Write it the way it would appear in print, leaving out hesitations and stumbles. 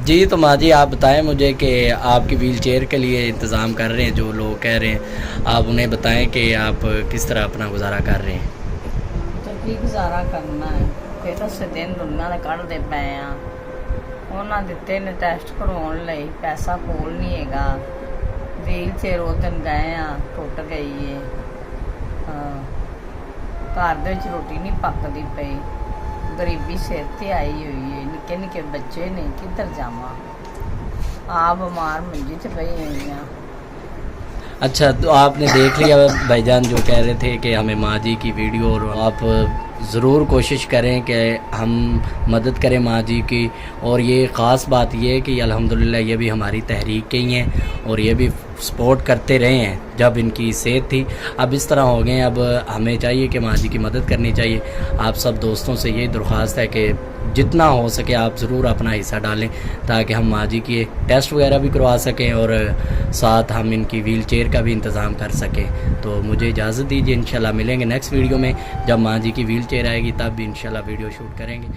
जी तो माँ जी आप बताएं मुझे कि आपकी व्हील चेयर के लिए इंतज़ाम कर रहे हैं, जो लोग कह रहे हैं, आप उन्हें बताएं कि आप किस तरह अपना गुजारा कर रहे हैं। तो की गुजारा करना है, फिर उस दिन दुनिया ने कढ़ते पे आ उन्होंने दिते ने टैसट करवाने लई पैसा कोल नहीं हैगा। व्हील चेयर उस दिन गए टुट गई है। घर दे विच रोटी नहीं पकती पई, गरीबी सिर ते आई हुई है, निक्के निक्के बच्चे ने किधर जावां, आप बीमार मंजी ते पई हुई हाँ। अच्छा तो आपने देख लिया भाईजान जो कह रहे थे कि हमें माँ जी की वीडियो, और आप ज़रूर कोशिश करें कि हम मदद करें माँ जी की। और ये ख़ास बात ये है कि अल्हम्दुलिल्लाह ये भी हमारी तहरीक के ही हैं और ये भी सपोर्ट करते रहे हैं जब इनकी सेहत थी। अब इस तरह हो गए हैं, अब हमें चाहिए कि माँ जी की मदद करनी चाहिए। आप सब दोस्तों से ये दरख्वास्त है कि जितना हो सके आप ज़रूर अपना हिस्सा डालें ताकि हम माँ जी की टेस्ट वगैरह भी करवा सकें और साथ हम इनकी व्हील चेयर का भी इंतज़ाम कर सकें। तो मुझे इजाज़त दीजिए, इंशाल्लाह मिलेंगे नेक्स्ट वीडियो में। जब माँ जी की व्हील चेयर आएगी तब भी इंशाल्लाह वीडियो शूट करेंगे।